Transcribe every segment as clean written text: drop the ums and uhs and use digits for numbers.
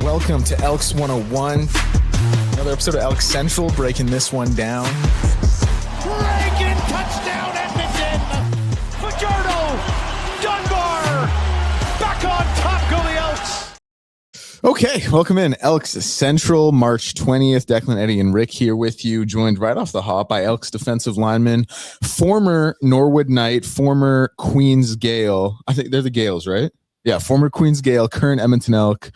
Welcome to Elks 101. Another episode of Elks Central, breaking this one down. Reagan, touchdown Edmonton! Fajardo, Dunbar, back on top go the Elks! Okay, welcome in. Elks Central, March 20th. Declan, Eddie, and Rick here with you, joined right off the hop by Elks defensive lineman, former Norwood Knight, former Queens Gale. I think they're the Gales, right? Yeah, former Queens Gale, current Edmonton Elk,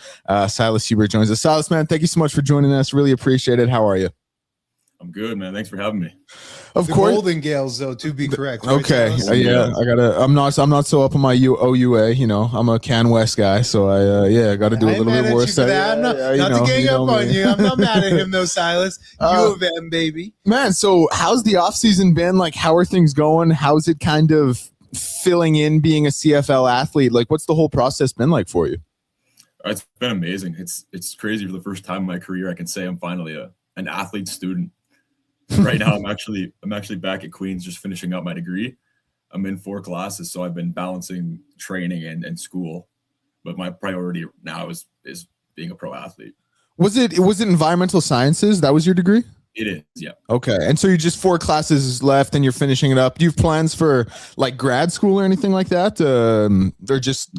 Silas Hubert joins us. Silas, man, thank you so much for joining us. Really appreciate it. How are you? I'm good, man. Thanks for having me. Of the course. Golden Gales, though, to be correct. Right, Okay. Silas? I gotta. I'm not so up on my OUA. You know, I'm a Can West guy, so I got to do a little bit more. I'm not to gang up on you. I'm not mad at him though, Silas. U of M, baby. Man, so how's the offseason been? Like, how are things going? How's it kind of filling in being a CFL athlete? Like, what's the whole process been like for you? It's been amazing. It's crazy. For the first time in my career, I can say I'm finally an athlete student. Right now, I'm actually back at Queens, just finishing up my degree. I'm in 4 classes, so I've been balancing training and school. But my priority now is being a pro athlete. Was it environmental sciences? That was your degree? It is, yeah. Okay, and so you just 4 classes left, and you're finishing it up. Do you have plans for like grad school or anything like that? They're just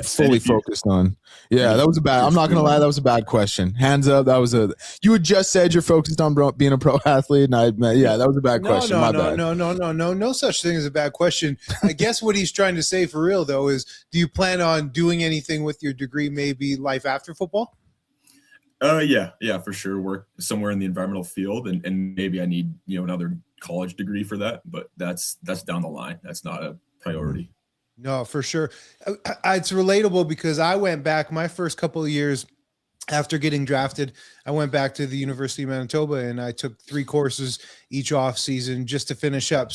fully focused on. Yeah, that was a bad. I'm not gonna lie, that was a bad question. Hands up, that was a. You had just said you're focused on being a pro athlete, and that was a bad question. No such thing as a bad question. I guess what he's trying to say for real though is, do you plan on doing anything with your degree? Maybe life after football? Yeah, for sure. Work somewhere in the environmental field, and maybe I need another college degree for that, but that's down the line. That's not a priority. No, for sure. It's relatable because I went back my first couple of years after getting drafted. I went back to the University of Manitoba and I took 3 courses each off season just to finish up.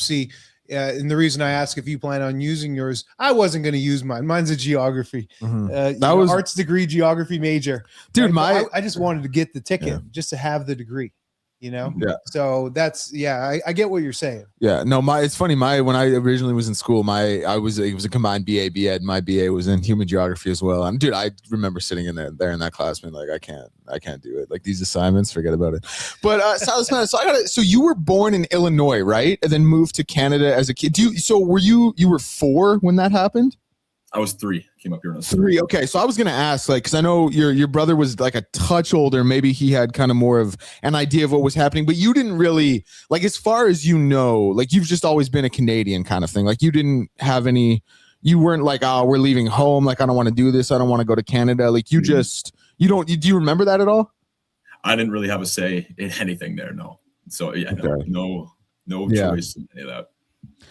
And the reason I ask if you plan on using yours, I wasn't going to use mine. Mine's a geography. Mm-hmm. That was arts degree, geography major. Dude, right? I just wanted to get the ticket just to have the degree. Yeah. So that's I get what you're saying. Yeah. No, it's funny. When I originally was in school, it was a combined BA BEd. My BA was in human geography as well. And dude, I remember sitting in there in that class being like, I can't do it. Like these assignments, forget about it. But Silas, man, so you were born in Illinois, right? And then moved to Canada as a kid. Were you were 4 when that happened? I was 3. Came up here when I was 3. Okay, so I was gonna ask, like, because I know your brother was like a touch older. Maybe he had kind of more of an idea of what was happening, but you didn't really, like, as far as you know, like, you've just always been a Canadian kind of thing. Like, you didn't have any. You weren't like, oh, we're leaving home. Like, I don't want to do this. I don't want to go to Canada. Like, you just, you don't. Do you remember that at all? I didn't really have a say in anything there. No. So yeah, okay. no choice in any of that.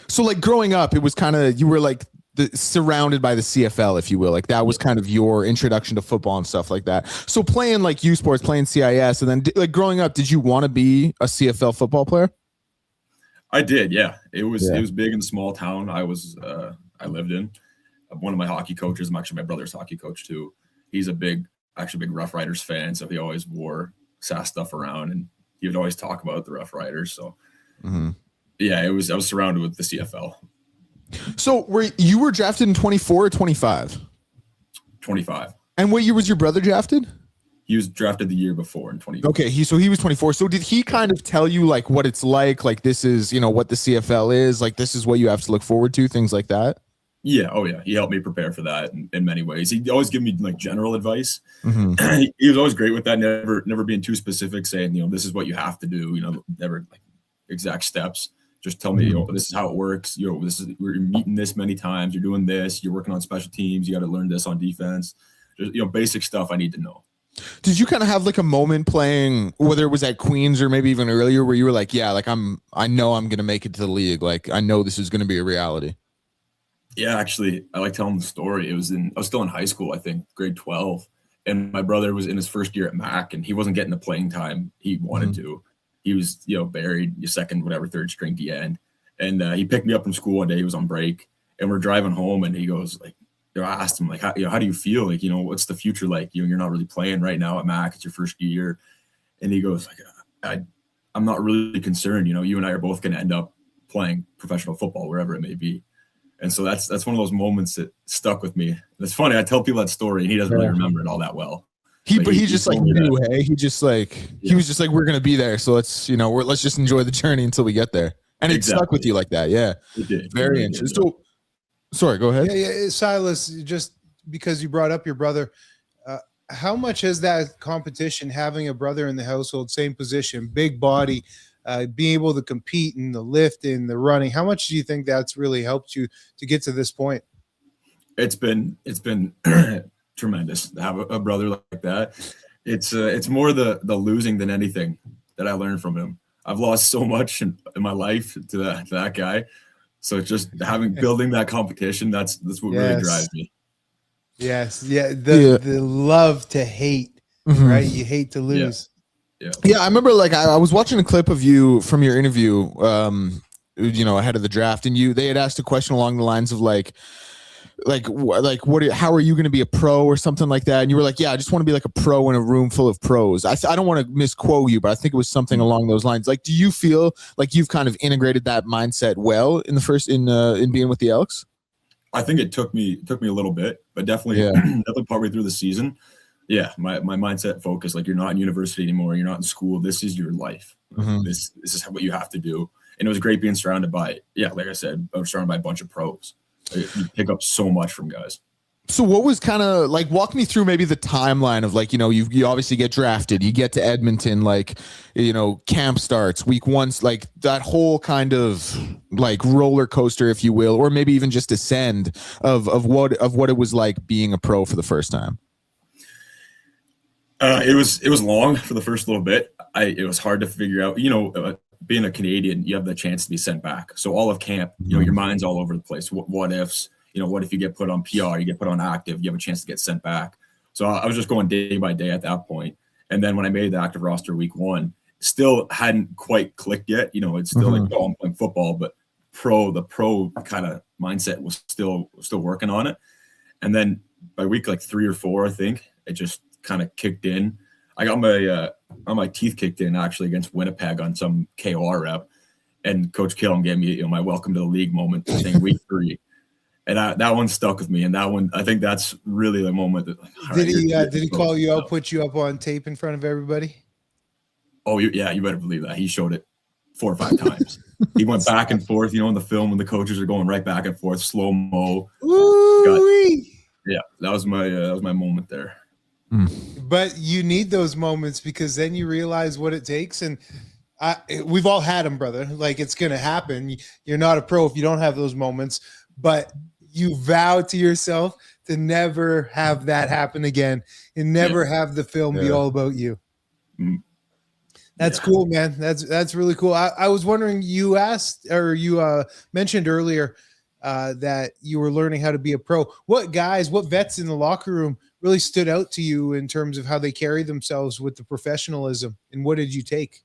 So like growing up, it was kind of, you were like surrounded by the CFL, if you will. Like that was kind of your introduction to football and stuff like that. So playing like U Sports, playing CIS, and then like growing up, did you want to be a CFL football player? I did, yeah. It was big in the small town I lived in. One of my hockey coaches, I'm actually my brother's hockey coach too. He's a big Rough Riders fan, so he always wore SAS stuff around, and he would always talk about the Rough Riders. So yeah, I was surrounded with the CFL. So you were drafted in 24 or 25? 25. And what year was your brother drafted? He was drafted the year before in 20. Okay, he was 24. So did he kind of tell you like what it's like this is, what the CFL is, like this is what you have to look forward to, things like that? Yeah, oh yeah. He helped me prepare for that in many ways. He'd always give me like general advice. He was always great with that, never being too specific, saying, this is what you have to do, never like exact steps. Just tell me, this is how it works. We're meeting this many times. You're doing this. You're working on special teams. You got to learn this on defense. Just, basic stuff I need to know. Did you kind of have like a moment playing, whether it was at Queens or maybe even earlier, where you were like, yeah, like I know I'm going to make it to the league. Like I know this is going to be a reality. Yeah, actually, I like telling the story. I was still in high school, I think, grade 12, and my brother was in his first year at Mac, and he wasn't getting the playing time he wanted to. He was, buried second, whatever, third string DN. And he picked me up from school one day. He was on break, and we're driving home, and he goes, like, I asked him, like, how do you feel? Like, what's the future like? You're not really playing right now at Mac. It's your first year. And he goes, like, I'm not really concerned. You and I are both going to end up playing professional football, wherever it may be. And so that's one of those moments that stuck with me. And it's funny. I tell people that story, and he doesn't really remember it all that well. He Like, but he just like told me knew, that. hey, he just like he was just like, we're gonna be there, so let's let's just enjoy the journey until we get there, and it stuck with Exactly. you like that. Yeah, It did. It very really interesting. did, So, sorry, go ahead. Yeah, Silas, just because you brought up your brother, how much has that competition, having a brother in the household, same position, big body, being able to compete in the lift and the running, how much do you think that's really helped you to get to this point? It's been tremendous to have a brother like that. It's more the losing than anything that I learned from him. I've lost so much in my life to that guy. So it's just building that competition, that's what really drives me. Yes. Yeah. The love to hate, right? You hate to lose. Yeah, I remember like I was watching a clip of you from your interview, ahead of the draft, and they had asked a question along the lines of how are you going to be a pro or something like that, and you were like, yeah, I just want to be like a pro in a room full of pros. I don't want to misquote you, but I think it was something along those lines. Like, do you feel like you've kind of integrated that mindset well in being with the Elks? I think it took me a little bit, but definitely partway through the season. Yeah, my mindset focus, like, you're not in university anymore, you're not in school, this is your life. This is what you have to do. And it was great being surrounded by, like I said, I was surrounded by a bunch of pros. You pick up so much from guys. So what was kind of like, walk me through maybe the timeline of like, you obviously get drafted, you get to Edmonton, like, camp starts week 1, like that whole kind of like roller coaster, if you will, or maybe even just ascend of what it was like being a pro for the first time. It was long for the first little bit. It was hard to figure out, being a Canadian, you have the chance to be sent back. So all of camp, your mind's all over the place. What ifs, what if you get put on PR, you get put on active, you have a chance to get sent back. So I was just going day by day at that point. And then when I made the active roster week 1, still hadn't quite clicked yet. It's still like, oh, I'm playing football, but the pro kind of mindset was still working on it. And then by week like 3 or 4, I think it just kind of kicked in. I got my teeth kicked in actually against Winnipeg on some KOR rep, and Coach Killam gave me my welcome to the league moment saying week 3, and that one stuck with me. And that one, I think that's really the moment that. Did he call you out, put you up on tape in front of everybody? Oh yeah, you better believe that. He showed it 4 or 5 times. He went back and forth, in the film when the coaches are going right back and forth, slow mo. Yeah, that was my moment there. But you need those moments, because then you realize what it takes. And we've all had them, brother. Like, it's going to happen. You're not a pro if you don't have those moments, but you vow to yourself to never have that happen again and never have the film be all about you. That's cool, man. That's really cool. I was wondering, you mentioned earlier that you were learning how to be a pro. What vets in the locker room really stood out to you in terms of how they carry themselves with the professionalism, and what did you take?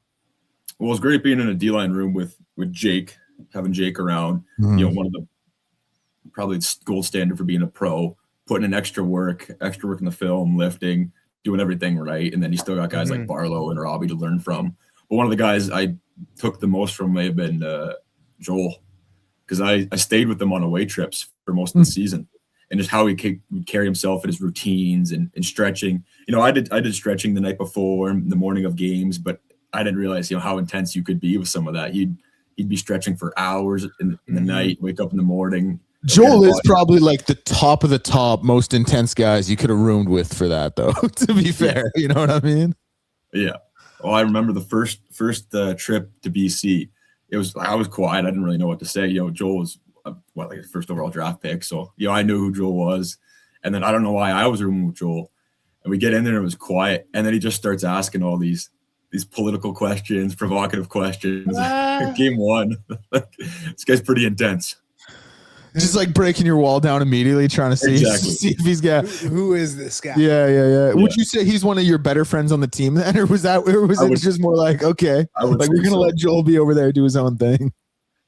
Well, it was great being in a D-line room with Jake, having Jake around, one of the probably gold standard for being a pro, putting in extra work in the film, lifting, doing everything right. And then you still got guys like Barlow and Robbie to learn from. But one of the guys I took the most from may have been Joel, because I stayed with them on away trips for most of the season. And just how he would carry himself and his routines and stretching. I did stretching the night before, the morning of games, but I didn't realize how intense you could be with some of that. He'd be stretching for hours in the night, wake up in the morning. Joel is probably like the top of the top most intense guys you could have roomed with for that, though. To be fair, you know what I mean? Yeah. Well, I remember the first trip to BC. I was quiet. I didn't really know what to say. Joel was like a first overall draft pick. So, I knew who Joel was. And then I don't know why I was rooming with Joel. And we get in there and it was quiet. And then he just starts asking all these political questions, provocative questions. Game 1. This guy's pretty intense. Just like breaking your wall down immediately, trying to see if he's got who is this guy. Yeah. Would you say he's one of your better friends on the team then, or was it just more like, okay, like we're gonna let Joel be over there do his own thing?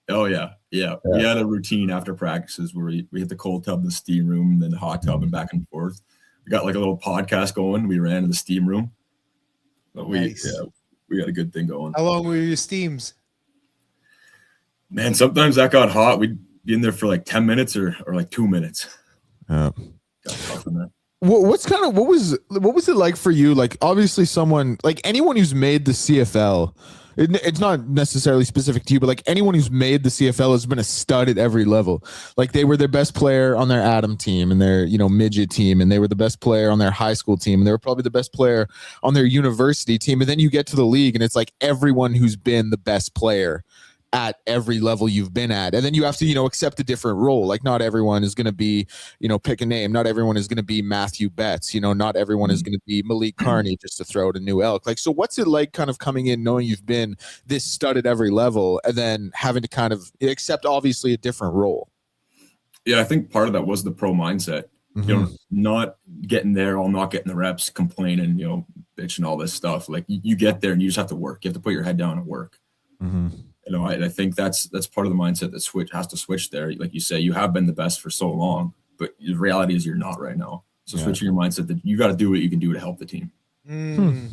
Oh yeah. We had a routine after practices where we hit the cold tub, the steam room, then the hot tub, and back and forth. We got like a little podcast going. We ran in the steam room. But we got a good thing going. How long were your steams? Man, sometimes that got hot. We'd be in there for like 10 minutes or like 2 minutes. Yeah. Got tough in there. what was it like for you? Like, obviously someone, like anyone who's made the CFL, it's not necessarily specific to you, but like anyone who's made the CFL has been a stud at every level. Like, they were their best player on their Adam team and their, midget team, and they were the best player on their high school team, and they were probably the best player on their university team. And then you get to the league and it's like everyone who's been the best player at every level you've been at. And then you have to, accept a different role. Like, not everyone is going to be, pick a name. Not everyone is going to be Matthew Betts. Not everyone is going to be Malik Carney, just to throw out a new Elk. Like, so what's it like kind of coming in, knowing you've been this stud at every level, and then having to kind of accept obviously a different role? Yeah, I think part of that was the pro mindset. Not getting there, all not getting the reps, complaining, bitching, all this stuff. Like, you get there and you just have to work. You have to put your head down and work. I think that's part of the mindset that has to switch there. Like you say, you have been the best for so long, but the reality is you're not right now. So switching your mindset that you got to do what you can do to help the team.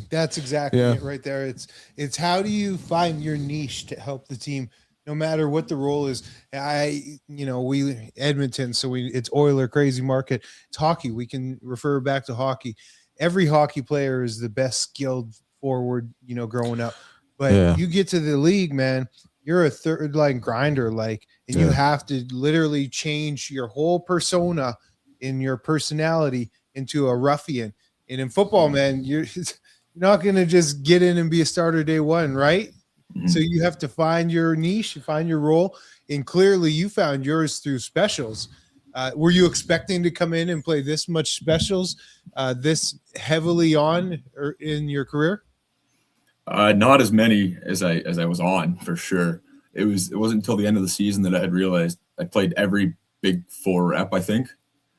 That's exactly it right there. It's how do you find your niche to help the team, no matter what the role is. We Edmonton, so it's Oiler crazy market. It's hockey. We can refer back to hockey. Every hockey player is the best skilled forward, growing up. But you get to the league, man, you're a third line grinder, and you have to literally change your whole persona in your personality into a ruffian. And in football, man, you're not going to just get in and be a starter day one, right? So you have to find your niche, find your role. And clearly you found yours through specials. Were you expecting to come in and play this much specials, this heavily on or in your career? Not as many as I was on, for sure. It wasn't until the end of the season that I had realized I played every big 4 rep, I think,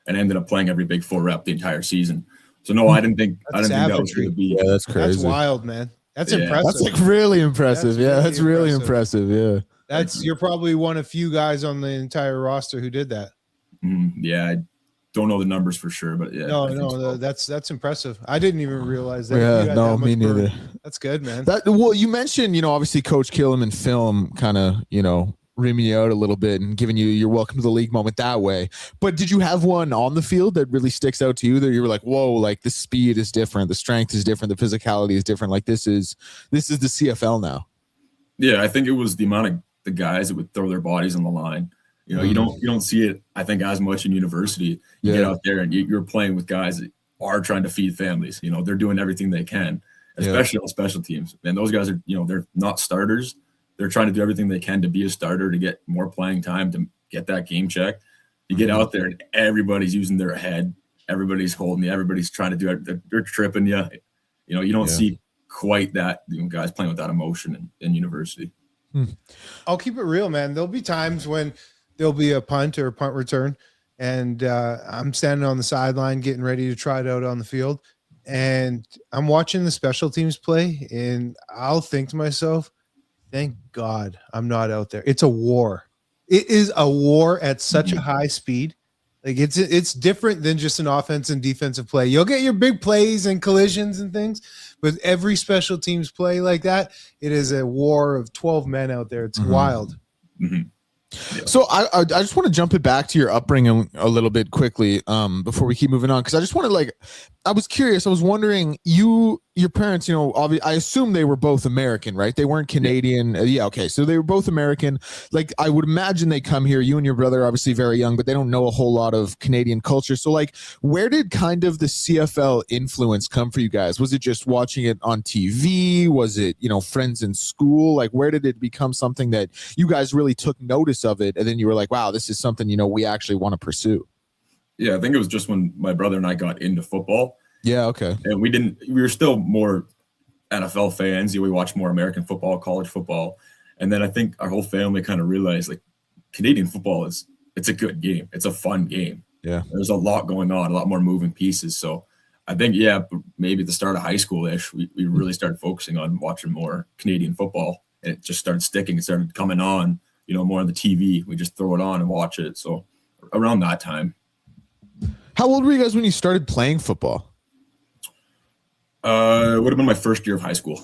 and ended up playing every big 4 rep the entire season. So no, I didn't think that was going to be. Yeah, that's crazy. That's wild, man. That's impressive. That's like really impressive. That's really impressive. Yeah. You're probably one of few guys on the entire roster who did that. I don't know the numbers for sure, but no, that's impressive. I didn't even realize that. Yeah, no, me neither. That's good, man. You mentioned, obviously Coach Killam in film kind of, reaming you out a little bit and giving you your welcome to the league moment that way. But did you have one on the field that really sticks out to you that you were like, whoa, like the speed is different, the strength is different, the physicality is different. Like this is the CFL now. Yeah, I think it was the amount of the guys that would throw their bodies on the line. You don't see it, I think, as much in university. You get out there and you're playing with guys that are trying to feed families. They're doing everything they can, especially on special teams. And those guys are, they're not starters. They're trying to do everything they can to be a starter, to get more playing time, to get that game check. You get out there and everybody's using their head. Everybody's holding you. Everybody's trying to do it. They're tripping you. You don't see quite that, guys playing with that emotion in university. I'll keep it real, man. There'll be times when there'll be a punt or a punt return, and I'm standing on the sideline getting ready to try it out on the field, and I'm watching the special teams play, and I'll think to myself, thank God I'm not out there. It's a war. It is a war at such a high speed. Like it's different than just an offense and defensive play. You'll get your big plays and collisions and things, but every special teams play like that, it is a war of 12 men out there. It's wild. Yeah. So I just want to jump it back to your upbringing a little bit quickly before we keep moving on, because I just want to I was curious. I was wondering, your parents, I assume they were both American, right? They weren't Canadian. Yeah. Okay. So they were both American. Like, I would imagine they come here. You and your brother are obviously very young, but they don't know a whole lot of Canadian culture. So where did kind of the CFL influence come for you guys? Was it just watching it on TV? Was it, friends in school? Like, where did it become something that you guys really took notice of it? And then you were like, wow, this is something, we actually want to pursue. Yeah, I think it was just when my brother and I got into football. Yeah, okay. And we were still more NFL fans. We watched more American football, college football. And then I think our whole family kind of realized, Canadian football it's a good game. It's a fun game. Yeah. There's a lot going on, a lot more moving pieces. So I think, maybe at the start of high school-ish, we really started focusing on watching more Canadian football. And it just started sticking. It started coming on, more on the TV. We just throw it on and watch it. So around that time. How old were you guys when you started playing football? It would have been my first year of high school.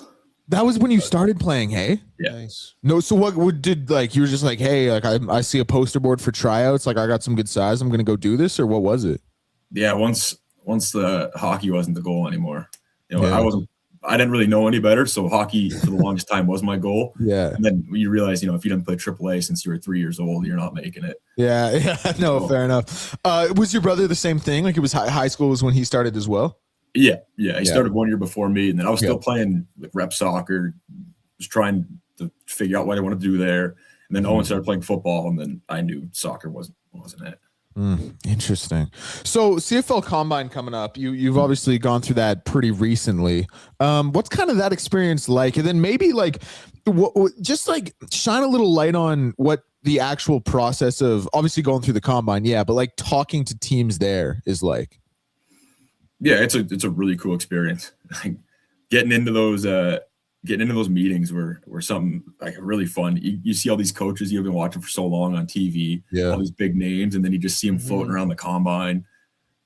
That was when you started playing, hey? Yeah. Nice. No, so what did, you were just like, hey, I see a poster board for tryouts, I got some good size, I'm going to go do this, or what was it? Yeah, once once the hockey wasn't the goal anymore. Yeah. I didn't really know any better. So hockey for the longest time was my goal. Yeah. And then you realize, if you didn't play AAA since you were 3 years old, you're not making it. Yeah. Yeah. No, fair enough. Was your brother the same thing? Like it was high school was when he started as well? Yeah. Yeah. He started 1 year before me. And then I was still playing like rep soccer, just trying to figure out what I wanted to do there. And then Owen started playing football. And then I knew soccer wasn't it. Interesting. So CFL Combine coming up. You've obviously gone through that pretty recently. What's kind of that experience like? And then maybe like, just like shine a little light on what the actual process of obviously going through the Combine, but like talking to teams there is like. Yeah, it's a really cool experience. Getting into those meetings were something like really fun. You see all these coaches you've been watching for so long on TV, all these big names, and then you just see them floating around the combine.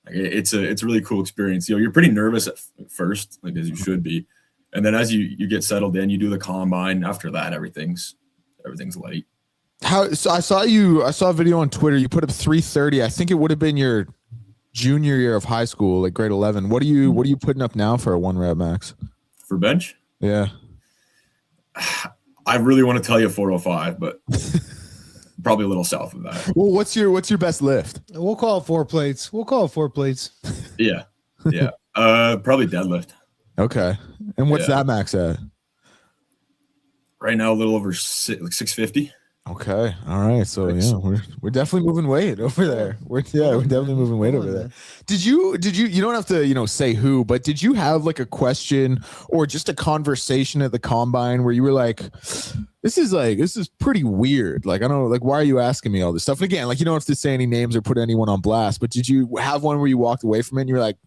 Like, it's a really cool experience. You're pretty nervous at first, like as you should be, and then as you get settled in, you do the combine. After that, everything's light. So I saw a video on Twitter. You put up 330. I think it would have been your junior year of high school, like grade 11. What are you putting up now for a 1 rep max for bench? Yeah. I really want to tell you 405, but probably a little south of that. Well, what's your best lift? We'll call it 4 plates. Yeah. Probably deadlift. Okay. And what's that max at? Right now, a little over 650. Okay. All right. So we're definitely moving weight over there. We're definitely moving weight over there. Did you don't have to, say who, but did you have like a question or just a conversation at the combine where you were like, this is pretty weird. Like, I don't know, like, why are you asking me all this stuff? And again, like, you don't have to say any names or put anyone on blast, but did you have one where you walked away from it and you were like,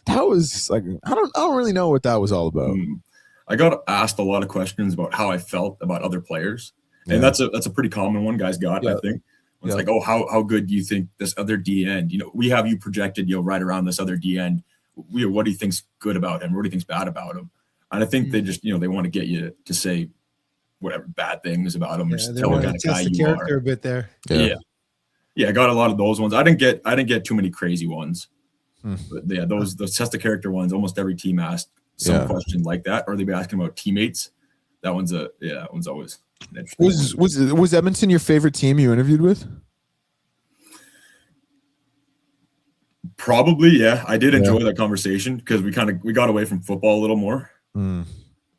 that was like, I don't really know what that was all about. I got asked a lot of questions about how I felt about other players. And that's a pretty common one guys got, I think. It's like, oh, how good do you think this other D end? We have you projected, right around this other D end. What do you think's good about him? What do you think's bad about him? And I think they just, they want to get you to say whatever bad things about him, or just tell what kind of guy you character are. A bit there. Yeah. I got a lot of those ones. I didn't get too many crazy ones. But yeah, those test the character ones. Almost every team asked some question like that, or they'd be asking about teammates. That one's always. Was Edmonton your favorite team you interviewed with? Probably, yeah. I did enjoy that conversation because we got away from football a little more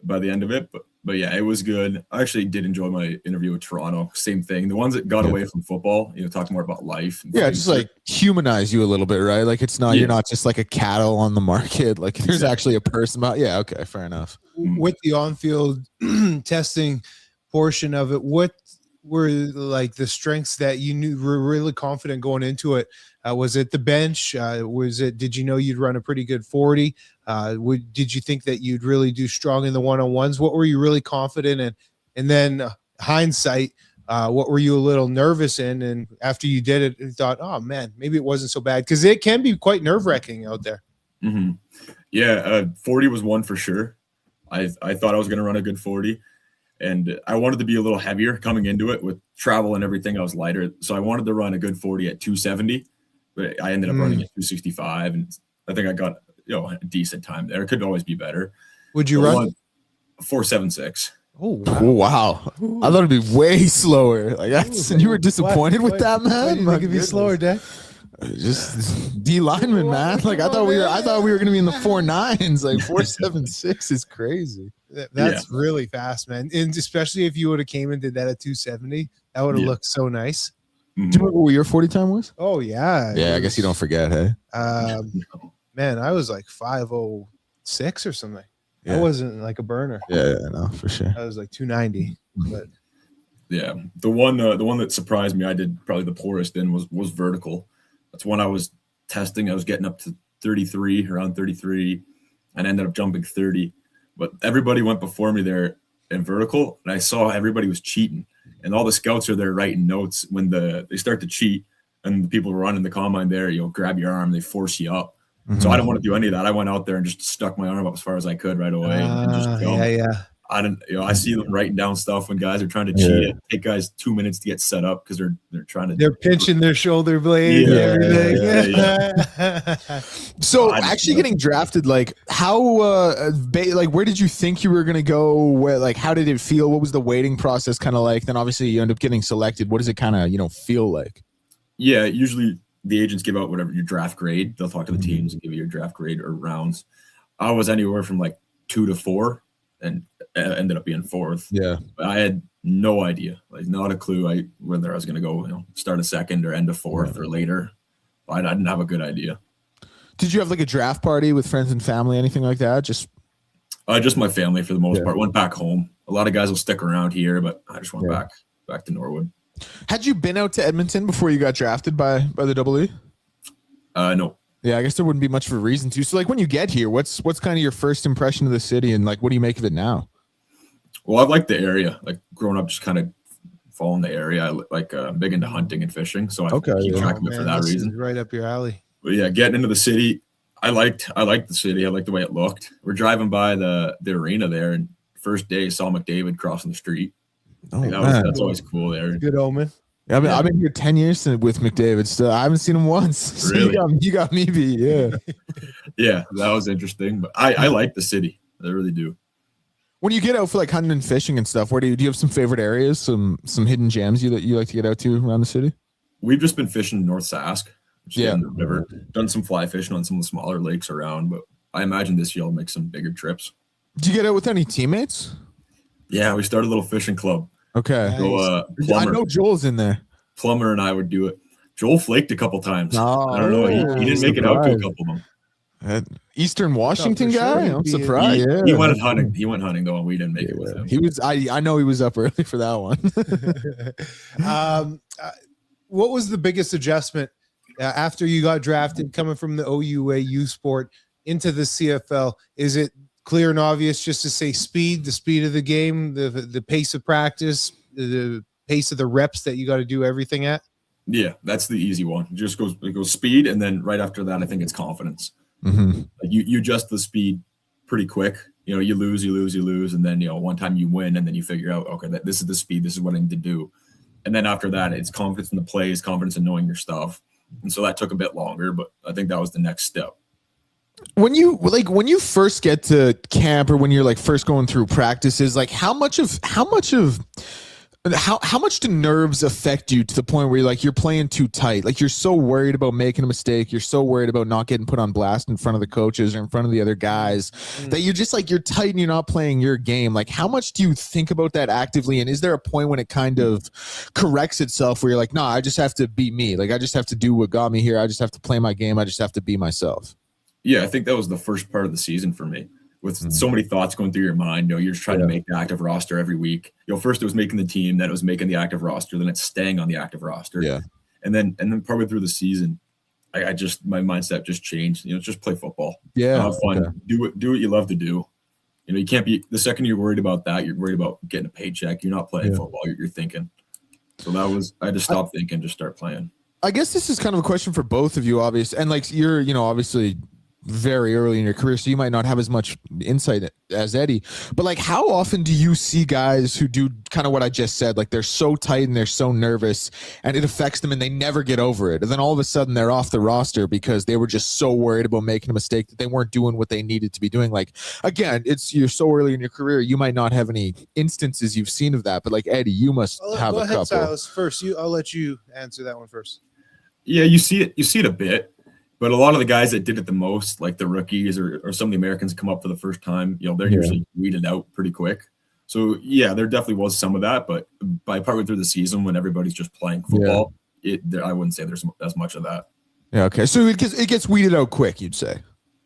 by the end of it. But yeah, it was good. I actually did enjoy my interview with Toronto. Same thing. The ones that got away from football, talk more about life. And just like humanize you a little bit, right? Like it's not you're not just like a cattle on the market. Like there's actually a person about. Yeah, okay, fair enough. With the on-field testing portion of it, what were like the strengths that you knew were really confident going into it? Was it the bench? Did you know you'd run a pretty good 40? Did you think that you'd really do strong in the one-on-ones? What were you really confident in? And then hindsight, what were you a little nervous in? And after you did it, you thought, oh man, maybe it wasn't so bad, because it can be quite nerve-wracking out there. Mm-hmm. Yeah, 40 was one for sure. I thought I was going to run a good 40. And I wanted to be a little heavier coming into it with travel and everything. I was lighter. So I wanted to run a good 40 at 270, but I ended up running at 265. And I think I got, a decent time there. It could always be better. Would you run? 476. Oh, wow. I thought it'd be way slower. Like that's, and you were disappointed with that, man? It could be slower, Dad. Just D lineman, man. Like I thought we were gonna be in the 4.9s. Like 4.76 is crazy. That's really fast, man. And especially if you would have came and did that at 270, that would have looked so nice. Mm-hmm. Do you remember what your 40 time was? Oh yeah. Yeah, I guess you don't forget, hey. Man, I was like 506 or something. Yeah. I wasn't like a burner. Yeah, no, for sure. I was like 290. But yeah, the one that surprised me, I did probably the poorest in was vertical. That's when I was testing. I was getting up to around 33, and ended up jumping 30. But everybody went before me there in vertical, and I saw everybody was cheating. And all the scouts are there writing notes when they start to cheat, and the people running the combine there, grab your arm, they force you up. Mm-hmm. So I didn't want to do any of that. I went out there and just stuck my arm up as far as I could right away and just jumped. Yeah. I see them writing down stuff when guys are trying to cheat it. Take guys 2 minutes to get set up because they're trying to. They're pinching their shoulder blade and everything. So actually getting drafted, like how, like where did you think you were gonna go? Where, like, how did it feel? What was the waiting process kind of like? Then obviously you end up getting selected. What does it kind of feel like? Yeah, usually the agents give out whatever your draft grade. They'll talk to the teams and give you your draft grade or rounds. I was anywhere from like 2 to 4. And ended up being 4th. Yeah, but I had no idea, like not a clue, whether I was going to go, start a 2nd or end a 4th or later. I didn't have a good idea. Did you have like a draft party with friends and family, anything like that? Just my family for the most part. Went back home. A lot of guys will stick around here, but I just went back to Norwood. Had you been out to Edmonton before you got drafted by the Double E? No. Yeah, I guess there wouldn't be much of a reason to. So, like, when you get here, what's kind of your first impression of the city, and like, what do you make of it now? Well, I've liked the area. Like, growing up, just kind of following the area. I like big into hunting and fishing, so I keep track of it for that reason. Right up your alley. But yeah, getting into the city, I liked the city. I liked the way it looked. We're driving by the arena there, and first day saw McDavid crossing the street. Oh, that's always cool there. Good omen. Yeah, I've been here 10 years with McDavid. Still, I haven't seen him once. So really? You got me beat. Yeah. Yeah, that was interesting. But I like the city. I really do. When you get out for like hunting and fishing and stuff, where do you have some favorite areas, some hidden gems that you like to get out to around the city? We've just been fishing North Sask, which is in the river. Done some fly fishing on some of the smaller lakes around, but I imagine this year I'll make some bigger trips. Do you get out with any teammates? Yeah, we started a little fishing club. Okay. So, I know Joel's in there. Plumber and I would do it. Joel flaked a couple times. Oh, I don't know. He didn't make it out to a couple of them. Eastern Washington guy? Sure. I'm surprised. He went hunting. He went hunting though, and we didn't make it with him. He was. I know he was up early for that one. What was the biggest adjustment after you got drafted, coming from the OUA U Sport into the CFL? Is it clear and obvious just to say speed, the speed of the game, the pace of practice, the pace of the reps that you got to do everything at? Yeah, that's the easy one. It goes speed, and then right after that, I think it's confidence. Mm-hmm. Like you adjust the speed pretty quick. You lose, and then one time you win, and then you figure out, okay, this is the speed, this is what I need to do. And then after that, it's confidence in the plays, confidence in knowing your stuff. And so that took a bit longer, but I think that was the next step. When you first get to camp, or when you're like first going through practices, like how much do nerves affect you to the point where you're playing too tight? Like you're so worried about making a mistake. You're so worried about not getting put on blast in front of the coaches or in front of the other guys that you're just like, you're tight and you're not playing your game. Like how much do you think about that actively? And is there a point when it kind of corrects itself where you're like, no, I just have to be me. Like I just have to do what got me here. I just have to play my game. I just have to be myself. Yeah. I think that was the first part of the season for me. With so many thoughts going through your mind, you're just trying to make the active roster every week. First it was making the team, then it was making the active roster, then it's staying on the active roster. Yeah. And then partway through the season, my mindset just changed. Just play football. Yeah. Have fun. Okay. Do what you love to do. You can't be, the second you're worried about that, you're worried about getting a paycheck. You're not playing football. You're thinking. So I had to stop thinking, just start playing. I guess this is kind of a question for both of you, obviously. And like you're, obviously very early in your career, so you might not have as much insight as Eddie, but like how often do you see guys who do kind of what I just said, like they're so tight and they're so nervous and it affects them and they never get over it, and then all of a sudden they're off the roster because they were just so worried about making a mistake that they weren't doing what they needed to be doing? Like again, you're so early in your career, you might not have any instances you've seen of that, but like Eddie, you must have a couple. Silas, first. I'll let you answer that one first. Yeah, you see it a bit. But a lot of the guys that did it the most, like the rookies or some of the Americans come up for the first time, they're usually weeded out pretty quick. So, yeah, there definitely was some of that. But by partway through the season, when everybody's just playing football, I wouldn't say there's as much of that. Yeah, okay. So it gets weeded out quick, you'd say?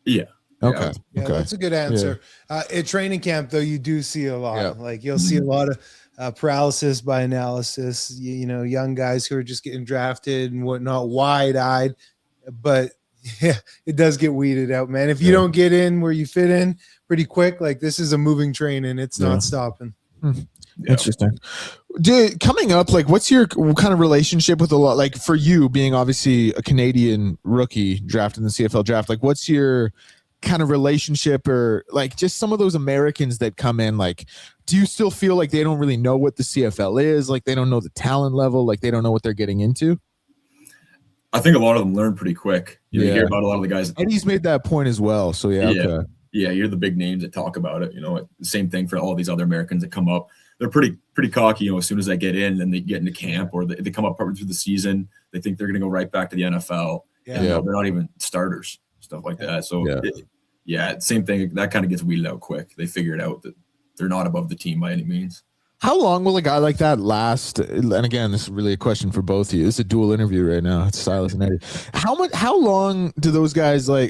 Yeah. Okay. Yeah, okay. That's a good answer. Yeah. At training camp, though, you do see a lot. Yeah. Like you'll see a lot of paralysis by analysis, young guys who are just getting drafted and whatnot, wide-eyed. But yeah, it does get weeded out, man. If you don't get in where you fit in pretty quick, like this is a moving train and it's not stopping. Interesting. Coming up, like what's your kind of relationship with like for you being obviously a Canadian rookie drafted in the CFL draft, like what's your kind of relationship, or like just some of those Americans that come in, like, do you still feel like they don't really know what the CFL is? Like they don't know the talent level, like they don't know what they're getting into? I think a lot of them learn pretty quick. You hear about a lot of the guys. Eddie's made that point as well. So okay. Yeah, you're the big names that talk about it. The same thing for all these other Americans that come up. They're pretty cocky, as soon as they get in and they get into camp, or they come up partway through the season, they think they're going to go right back to the NFL. And, they're not even starters, stuff like that. So same thing. That kind of gets weeded out quick. They figure it out that they're not above the team by any means. How long will a guy like that last? And again, this is really a question for both of you. It's a dual interview right now. It's Silas and Eddie. How long do those guys I'm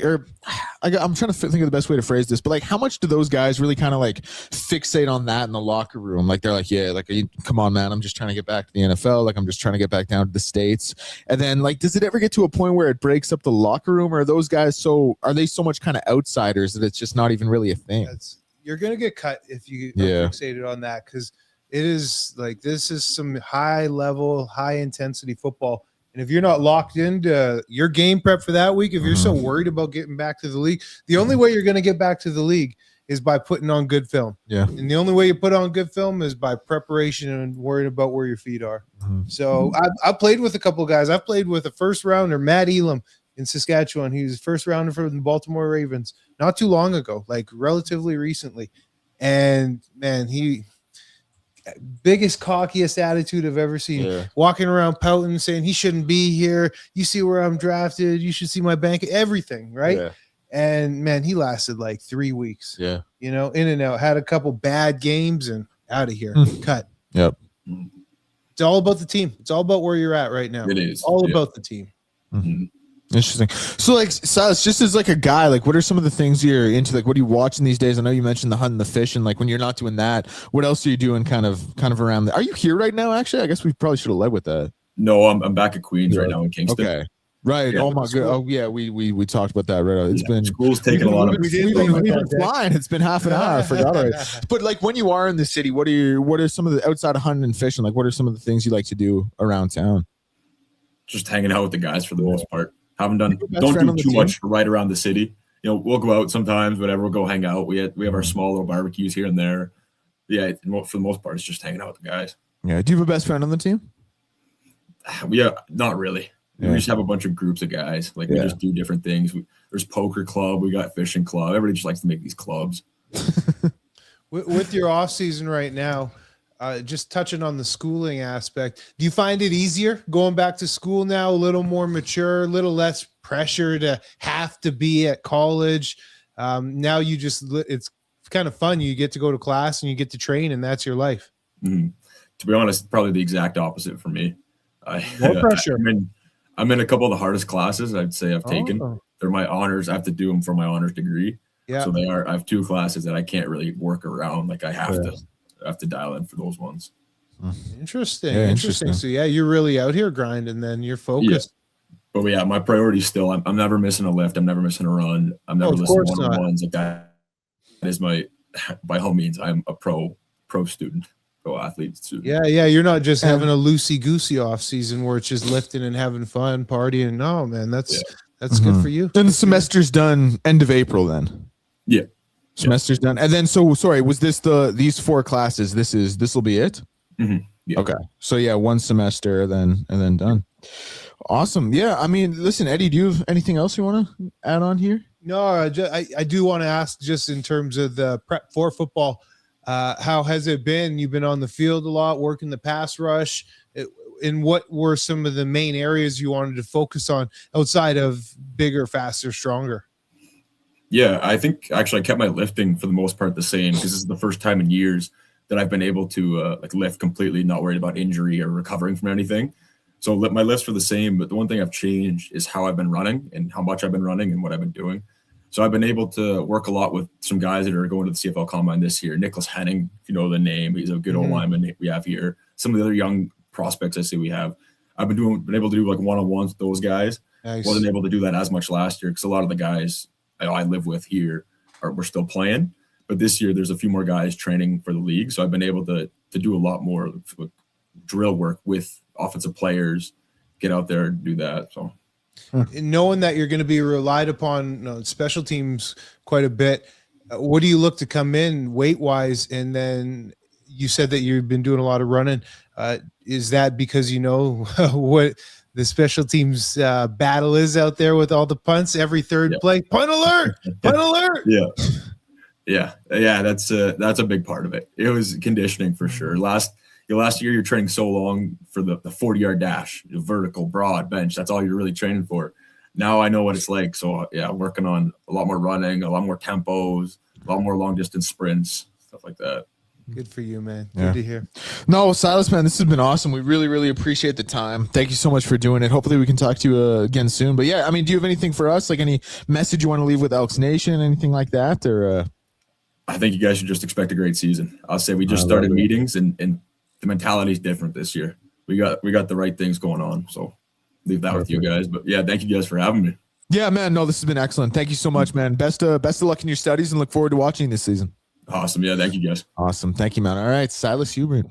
trying to think of the best way to phrase this, but like, how much do those guys really kind of like fixate on that in the locker room? Like they're like, come on, man, I'm just trying to get back to the NFL. Like I'm just trying to get back down to the States. And then like, does it ever get to a point where it breaks up the locker room, or are those guys are they so much kind of outsiders that it's just not even really a thing? You're gonna get cut if you are fixated on that, because it is like, this is some high level, high intensity football. And if you're not locked into your game prep for that week, if you're so worried about getting back to the league, the only way you're going to get back to the league is by putting on good film. Yeah. And the only way you put on good film is by preparation and worrying about where your feet are. So I've played with a couple of guys. I've played with a first rounder, Matt Elam in Saskatchewan. He was first rounder for the Baltimore Ravens not too long ago, like relatively recently. And man, biggest cockiest attitude I've ever seen, walking around pouting, saying he shouldn't be here. You see where I'm drafted. You should see my bank, everything. Right. And man, he lasted like 3 weeks, in and out, had a couple bad games and out of here, cut. Yep. It's all about the team. It's all about where you're at right now. It is all about the team. Interesting. So like, Silas, just as like a guy, like what are some of the things you're into? Like what are you watching these days? I know you mentioned the hunt and the fish, and like when you're not doing that, what else are you doing kind of around there? Are you here right now? Actually, I guess we probably should have led with that. No, I'm back at Queens right now in Kingston. Okay. Right. Oh my god. Oh yeah, we talked about that. Right. It's been school's taking a lot of we've been flying. It's been half an hour. I forgot already. But like when you are in the city, what are some of the outside of hunting and fishing? Like what are some of the things you like to do around town? Just hanging out with the guys for the most part. Don't do too much right around the city. We'll go out sometimes, whatever. We'll go hang out. We have our small little barbecues here and there. Yeah, for the most part, it's just hanging out with the guys. Yeah. Do you have a best friend on the team? Yeah, not really. We just have a bunch of groups of guys. Like we just do different things. There's poker club. We got fishing club. Everybody just likes to make these clubs. With your off season right now, just touching on the schooling aspect, do you find it easier going back to school now, a little more mature, a little less pressure to have to be at college? Now it's kind of fun. You get to go to class and you get to train, and that's your life. To be honest, probably the exact opposite for me. More pressure. I'm in a couple of the hardest classes I'd say I've taken. They're my honors. I have to do them for my honors degree. Yeah. So I have 2 classes that I can't really work around. Like I have to dial in for those ones. Interesting. Interesting. So you're really out here grinding, then you're focused. But my priority is still, I'm never missing a lift. I'm never missing a run. I'm never listening to one-on-ones like that. That is by all means, I'm a pro student. Athlete student. Yeah. You're not just having a loosey-goosey off season where it's just lifting and having fun, partying. No, man, that's good for you. And the semester's done end of April then. Yeah. Semester's done. And then was this these 4 classes? This will be it? Yeah. Okay. So 1 semester and then done. Awesome. Yeah. I mean, listen, Eddie, do you have anything else you want to add on here? No, I do want to ask, just in terms of the prep for football, how has it been? You've been on the field a lot, working the pass rush. And what were some of the main areas you wanted to focus on outside of bigger, faster, stronger? Yeah, I think actually I kept my lifting for the most part the same, because this is the first time in years that I've been able to lift completely, not worried about injury or recovering from anything. So my lifts are the same, but the one thing I've changed is how I've been running and how much I've been running and what I've been doing. So I've been able to work a lot with some guys that are going to the CFL Combine this year. Nicholas Henning, if you know the name, he's a good old lineman we have here. Some of the other young prospects I see we have. I've been able to do like one-on-ones with those guys. Nice. Wasn't able to do that as much last year because a lot of the guys I live with here we're still playing. But this year there's a few more guys training for the league. So I've been able to do a lot more drill work with offensive players, get out there and do that. So Knowing that you're going to be relied upon special teams quite a bit, what do you look to come in weight wise? And then you said that you've been doing a lot of running. Is that because you know what the special teams battle is out there with all the punts every third play? Punt alert! Punt alert! Yeah. That's a big part of it. It was conditioning for sure. Last year you're training so long for the 40-yard dash, vertical, broad, bench. That's all you're really training for. Now I know what it's like. So yeah, working on a lot more running, a lot more tempos, a lot more long distance sprints, stuff like that. Good for you, man. Yeah. Good to hear. No, Silas, man, this has been awesome. We really, really appreciate the time. Thank you so much for doing it. Hopefully we can talk to you again soon. But yeah, I mean, do you have anything for us? Like any message you want to leave with Elks Nation, anything like that? Or I think you guys should just expect a great season. I'll say we just started meetings and the mentality is different this year. We got the right things going on. So leave that with you guys. But yeah, thank you guys for having me. Yeah, man. No, this has been excellent. Thank you so much, man. Best of luck in your studies and look forward to watching this season. Awesome. Yeah, thank you guys. Awesome. Thank you, man. All right, Silas Hubert,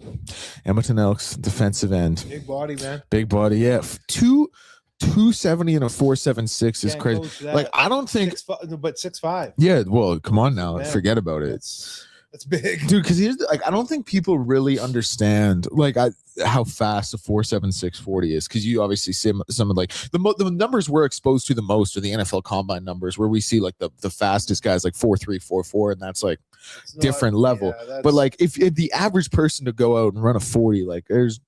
Edmonton Elks defensive end. Big body, man. Big body, yeah. 270 and a 4.76 is crazy. Like I don't think, 6'5". Yeah, well, come on now, Man, forget about it. That's big, dude. Because here's like, I don't think people really understand like how fast a 4.76 40 is. Because you obviously see some of like the numbers we're exposed to the most are the NFL Combine numbers, where we see like the fastest guys like 4.3, 4.4, and that's like different level. Yeah, but like if the average person to go out and run a 40, like there's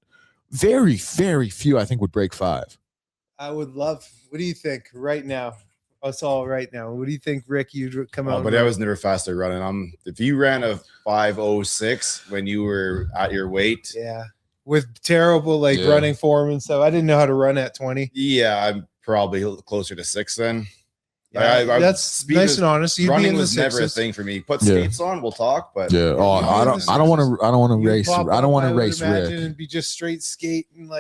very, very few I think would break 5. I would love. What do you think right now? Us all right now. What do you think, Rick? You'd come out. But I was never faster running. If you ran a 5.06 when you were at your weight, yeah, with terrible running form and stuff, I didn't know how to run at 20. Yeah, I'm probably closer to 6 then. Yeah, that's nice and honest. Running was never a thing for me. Put skates on, we'll talk. But yeah, I don't want to race. I don't want to race Rick. And be just straight skating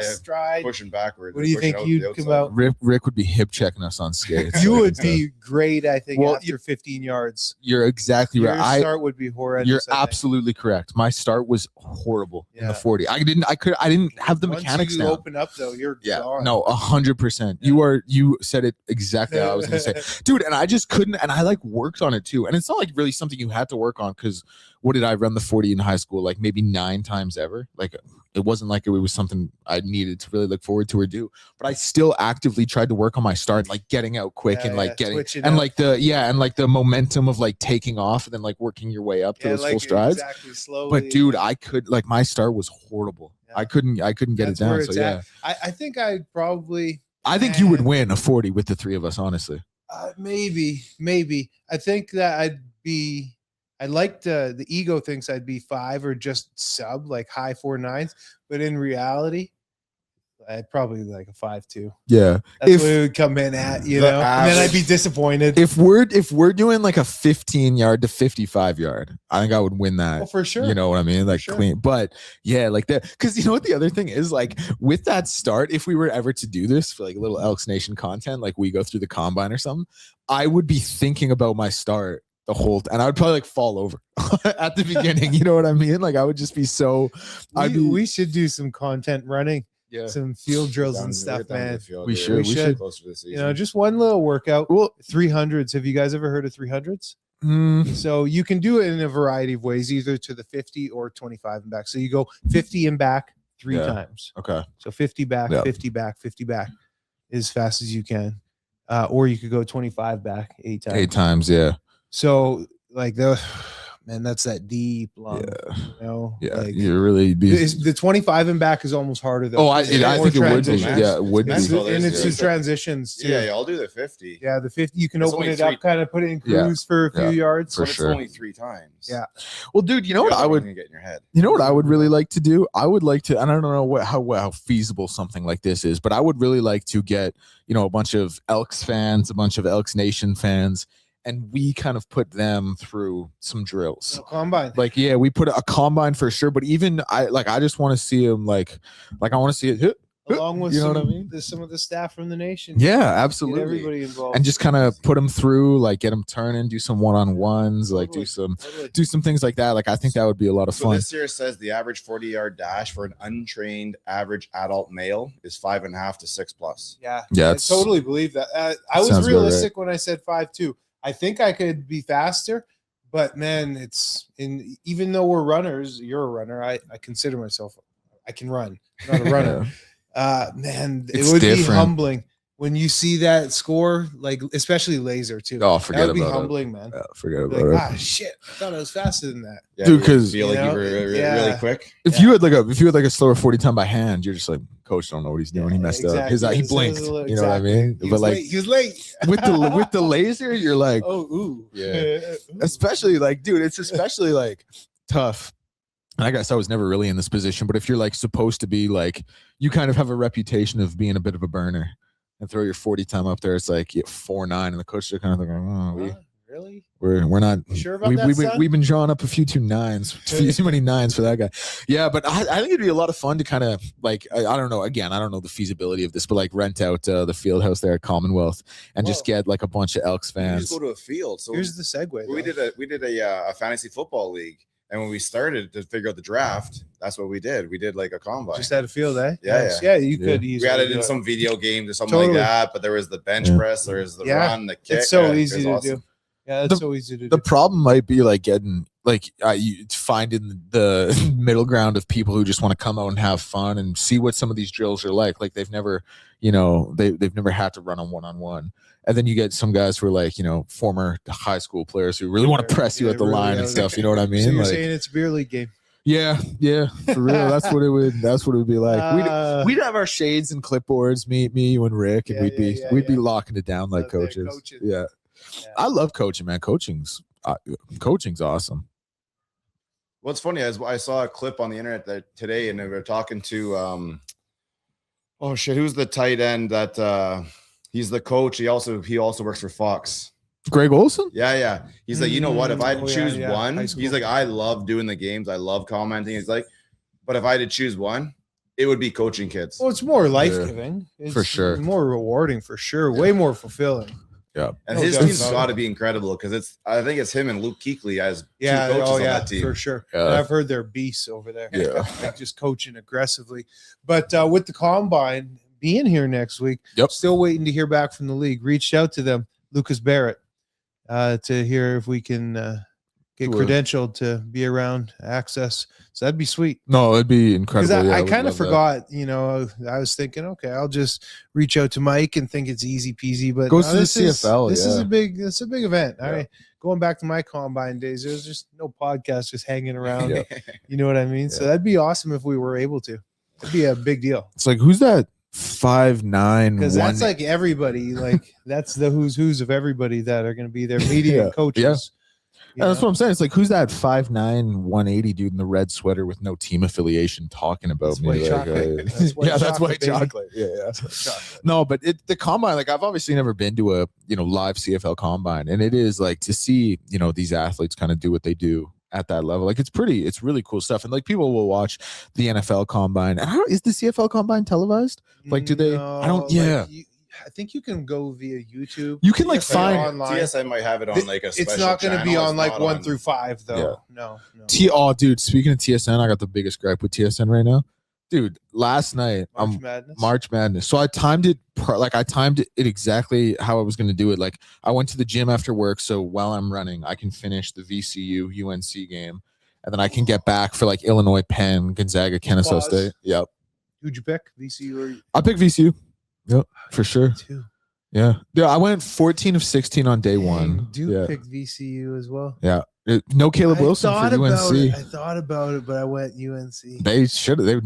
stride, pushing backwards. What do you think you'd come out? Rick would be hip checking us on skates. You would be great, I think. After 15 yards, you're exactly right. Your start would be horrendous. You're absolutely correct. My start was horrible in the 40. I didn't have the mechanics down. Once you open up though, you're gone. No, 100%. You said it exactly how I was gonna say, dude. And I just couldn't, and I like worked on it too. And it's not like really something you had to work on, because what did I run the 40 in high school? Like maybe 9 times ever. Like it wasn't like it was something I needed to really look forward to or do. But I still actively tried to work on my start, like getting out quick and like getting and like the momentum of like taking off and then like working your way up to those full strides. Exactly, slowly. But dude, I could like my start was horrible. Yeah. I couldn't get it down. So yeah, I think I'd probably. I think you would win a 40 with the 3 of us, honestly. Maybe. I think that I like the ego thinks I'd be 5 or just sub, like high 4.9s, but in reality, I'd probably like a 5.2. Yeah, that's what it would come in at, you know. And then I'd be disappointed. If we're doing like a 15-yard to 55-yard, I think I would win that. Oh, for sure. You know what I mean? Like clean. But yeah, like that. Because you know what the other thing is, like with that start, if we were ever to do this for like a little Elks Nation content, like we go through the combine or something, I would be thinking about my start the whole and I would probably like fall over at the beginning. You know what I mean? Like I would just be so. We should do some content running. Yeah, some field drills and stuff, man. We should. Closer to the season. You know, just one little workout. Well, 300s. Have you guys ever heard of 300s? So you can do it in a variety of ways, either to the 50 or 25 and back. So you go 50 and back 3 times. Okay. So 50 back, 50 back, 50 back, as fast as you can. Or you could go 25 back 8 times. 8 times, yeah. So like man, that's that deep lung. Yeah. You know? Yeah. Like, you really be the 25 and back is almost harder though. Oh, I think it would be. Yeah, it would be. And it's the transitions too. Yeah, I'll do the 50. Yeah, the 50 you can open it up, kind of put it in cruise for a few yards. For sure. It's only 3 times. Yeah. Well, dude, you know what I would get in your head. You know what I would really like to do? I would like to, and I don't know how feasible something like this is, but I would really like to get, you know, a bunch of Elks fans, a bunch of Elks Nation fans, and we kind of put them through some drills. Combine. Like, yeah, we put a combine for sure. But even I just want to see them like I want to see it. along with You know some, what I mean? some of the staff from the nation. Yeah, Get absolutely. everybody involved. And just kind of put them through, like get them turning, do some one-on-ones, like Totally. do some things like that. Like I think that would be a lot of So fun. this year says the average 40-yard dash for an untrained average adult male is 5.5 to 6+. Yeah, Yeah, I it's- totally believe that. I was Sounds about realistic when I said 5.2. I think I could be faster, but man, even though we're runners, you're a runner. I consider myself, I can run, not a runner. Man, It's it would be different. humbling when you see that score, like especially laser too. Oh, That forget would be about humbling, man. it. Yeah, forget Like, about it. shit, I thought I was faster than that. Yeah, Dude, you 'cause- feel like You you know, were really yeah. quick. If you had like a slower 40 time by hand, you're just like, coach don't know what he's doing. He messed up. exactly. He This blinked. is You know exactly. what I mean? He But was like late. He was late. with the laser, you're like, Oh, ooh. Yeah. especially like, dude, it's especially like tough. And I guess I was never really in this position, but if you're like supposed to be like, you kind of have a reputation of being a bit of a burner and throw your 40 time up there, it's like 4.9, and the coach are kind of like, oh, Really? we're not You sure about we, that, we've, son? we've been drawing up a few too many nines for that guy. Yeah, but I think it'd be a lot of fun to kind of like, I don't know, again, I don't know the feasibility of this, but like rent out the field house there at Commonwealth and just Whoa. get like a bunch of Elks You fans. just go to a field. So Here's the segue. we though. did a fantasy football league, and when we started to figure out the draft, that's what we did. We did like a combine. Just at a field, eh? Yeah, Nice. Yeah. yeah. You could We easily had it do in some video games or something Totally. like that, but there was the bench Yeah. press, there was the Yeah. run, the kick. It's so Yeah, it easy was to awesome. do. Yeah, it's so easy to The do. problem might be like getting like you finding the middle ground of people who just want to come out and have fun and see what some of these drills are like. Like they've never, they've never had to run on one-on-one. And then you get some guys who are like, former high school players who really want to press you Yeah, at the really, line yeah. and stuff. You know what I So mean? you're Like, saying it's a beer league game. yeah, for real. That's what it would be like. Uh, We'd have our shades and clipboards, me, you, and Rick, and Yeah, we'd be yeah. locking it down like Out there coaches. coaching. Yeah. Yeah. I love coaching, man. Coaching's awesome. What's funny is I saw a clip on the internet today, and they were talking to who's the tight end that he's the coach. He also works for Fox. Greg Olson? Yeah. He's like, you know what? If I had to Oh, yeah, choose yeah. one, High he's school. like, I love doing the games. I love commenting. He's like, but if I had to choose one, it would be coaching kids. Well, it's more life-giving. It's For sure. more rewarding, for sure. Way more fulfilling. Yeah. And No his doubt team's about it. got to be incredible because I think it's him and Luke Kuechly as Yeah, two coaches oh on yeah, that team. for sure. Yeah. And I've heard they're beasts over there. Yeah. Like just coaching aggressively. But with the combine being here next week, Yep. still waiting to hear back from the league. Reached out to them, Lucas Barrett, to hear if we can get Sure. credentialed to be around access. So that'd be sweet. No, it'd be Because incredible. Yeah, I would kind of love that. forgot, I was thinking, okay, I'll just reach out to Mike and think it's easy peasy. But Goes no, to the this is- CFL, This is yeah. it's a big event. Yeah. All right. Going back to my combine days, there was just no podcast just hanging around. Yeah. You know what I mean? So Yeah. that'd be awesome if we were able to. It'd be a big deal. It's like, who's that 5'9" Because that's like everybody, like that's the who's of everybody that are going to be there, media Yeah. and coaches. Yeah. You That's know? what I'm saying. It's like, who's that 5'9", 180 dude in the red sweater with no team affiliation talking about That's me? white Like, chocolate. That's white yeah, that's chocolate, white baby. chocolate. Yeah. Chocolate. No, but the combine, like I've obviously never been to a live CFL combine, and it is like to see these athletes kind of do what they do at that level. Like it's really cool stuff, and like people will watch the NFL combine. And is the CFL combine televised? Like, do they? I don't. No, like, Yeah, I think you can go via YouTube. you can like TSN find online. TSN might have it on like a special It's not going to be channel. on It's like not 1 on- through 5 though. Yeah. No. Oh, dude. Speaking of TSN, I got the biggest gripe with TSN right now, dude. Last night, March Madness. So I timed it. I timed it exactly how I was going to do it. Like I went to the gym after work, so while I'm running, I can finish the VCU UNC game, and then I can get back for like Illinois, Penn, Gonzaga, Kennesaw Pause. State. Yep, Who'd you pick? VCU or I picked VCU. Yep, for sure. two? Yeah, I went 14 of 16 on day one. Duke Yeah, picked VCU as well. no Caleb Wilson I for thought UNC. I thought about it, but I went UNC. They should have. They were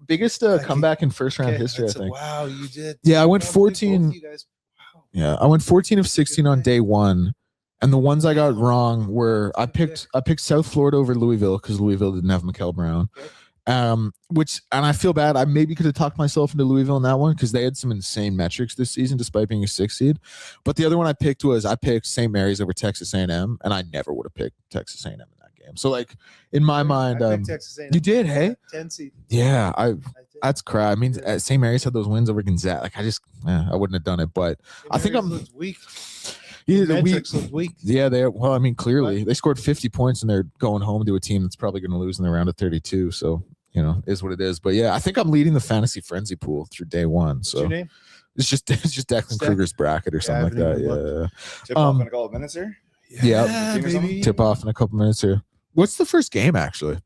biggest I think- comeback in first round Okay, history, I that's a- think. Wow, you did. Yeah, I went Can't believe both 14. you guys- wow. Yeah, I went 14 of 16 on day one, and the ones I got wrong were I Good picked South Florida over Louisville because Louisville didn't have Mikael Brown. Okay. And I feel bad. I maybe could have talked myself into Louisville in that one because they had some insane metrics this season despite being a 6 seed. But the other one I picked St. Mary's over Texas A&M, and I never would have picked Texas A&M in that game. game. So like in my mind, I picked Texas A&M. you did, hey? 10 seed. Yeah, I did. that's crap. I mean, St. Mary's had those wins over Gonzaga. Like I wouldn't have done it, but I think I'm weak. Yeah, Metrics look weak. Yeah, well, I mean, clearly they scored 50 points and they're going home to a team that's probably going to lose in the round of 32. So, is what it is. But yeah, I think I'm leading the fantasy frenzy pool through day one. What's So your name? it's just Declan Krueger's bracket or something like that. Yeah. Tip off in a couple of minutes here. Yeah. baby. Tip off in a couple minutes here. What's the first game actually?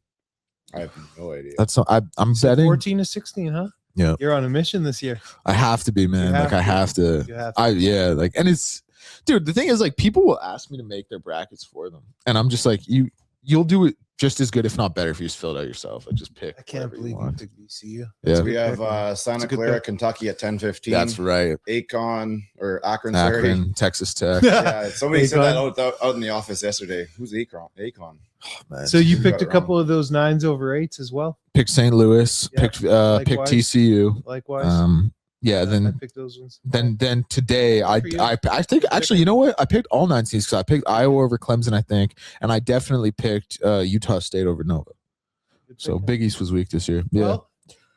I have no idea. I'm betting 14 to 16, huh? Yeah. You're on a mission this year. I have to be, man. You have to. You have to. And it's, dude, the thing is, like, people will ask me to make their brackets for them, and I'm just like, you'll do it just as good, if not better, if you just fill it out yourself. Like, just pick. I can't believe you picked VCU. Yeah. So we have Santa Clara, Kentucky at 10:15. That's right. Akron, sorry. Texas Tech. Yeah, somebody said Akron. that out in the office yesterday. Who's Akron? Oh, man. So you You picked got a it couple of those 9s over 8s as well. Picked St. Louis. Yeah, Picked likewise. TCU. Likewise. Yeah. I Then picked those ones. then today I For you. think actually, you know what? I picked all 9 seeds because I picked Iowa over Clemson, I think, and I definitely picked Utah State over Nova. Good So pick. Big East was weak this year. Yeah. Well,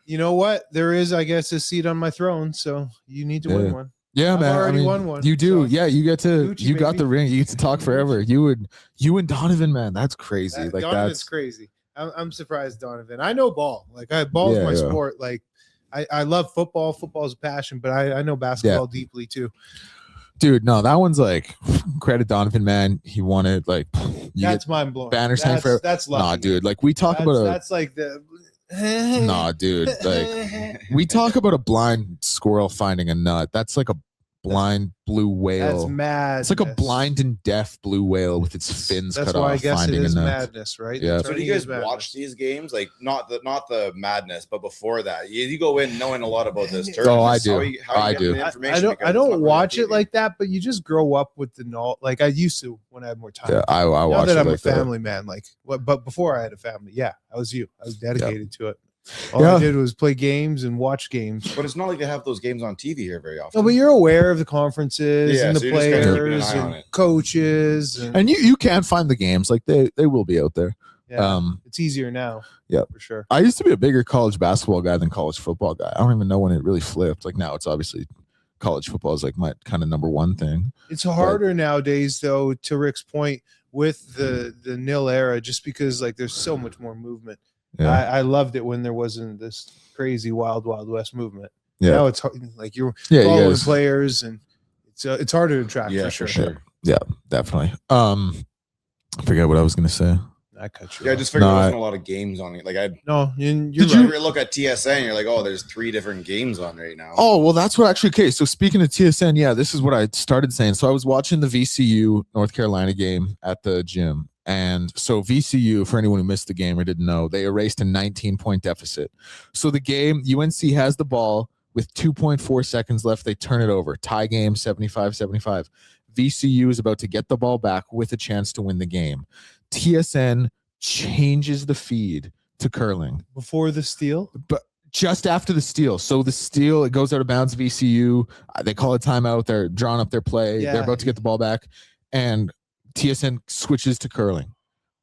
you know what? There is, I guess, a seat on my throne, so you need to Yeah. win one. Yeah, I've man. already won one, You do. so- Yeah, you get to. Gucci, you got baby. the ring. You get to talk forever. You and Donovan, man. That's crazy. Like Donovan's that's crazy. I'm surprised, Donovan. I know ball. Like ball's Yeah, my yeah. sport. Like I love football. Football's a passion, but I know basketball deeply too. dude. No, that one's like credit Donovan, man. He won it. Like you That's get mind blowing. banners hanging forever. That's lucky. Nah, dude. Like we talk about That's like the. nah, dude. Like we talk about a blind squirrel finding a nut. That's like a blind blue whale. That's mad. It's like a blind and deaf blue whale with its fins That's cut why off. I guess it finding a is nut. madness, right? Yeah. The So do turning you guys is madness. watch these games? Like not the madness, but before that, you go in knowing a lot about this. Oh, I tournament. do. How I you get do. the I information don't. because I it's not don't really watch on it TV. like that, but you just grow up with the knowledge. Like I used to when I had more time. Yeah, I Now watch that it I'm like a family man, like what? But before I had a family, yeah, I was you. I was dedicated to it. All Yeah. I did was play games and watch games. But it's not like they have those games on TV here very often. No, but you're aware of the conferences Yeah, and the so you're just kinda keeping an players eye on and it. coaches. And, And you can find the games. Like they will be out there. yeah, it's easier now. yeah. for sure. I used to be a bigger college basketball guy than college football guy. I don't even know when it really flipped. Like now it's obviously college football is like my kind of number one thing. It's harder nowadays, though. To Rick's point, with the nil era, just because like there's so much more movement. Yeah. I loved it when there wasn't this crazy wild west movement. Yeah. Now it's like you're Yeah, you following guys- players, and it's harder to track. Yeah, for for sure. sure. Yeah, definitely. I forget what I was gonna say. I cut you. Yeah, I off. just figured No, there wasn't a lot of games on it. Like I no. You're Did right. you look at TSN, you're like, oh, there's 3 different games on right now. Oh, well, that's what actually. Okay, so speaking of TSN, yeah, this is what I started saying. So I was watching the VCU North Carolina game at the gym. And so VCU, for anyone who missed the game or didn't know, they erased a 19-point deficit. So the game, UNC has the ball with 2.4 seconds left. They turn it over. Tie game, 75-75. VCU is about to get the ball back with a chance to win the game. TSN changes the feed to curling. Before the steal. But just after the steal. So the steal, it goes out of bounds. VCU, they call a timeout. They're drawing up their play. Yeah. They're about to get the ball back. And TSN switches to curling.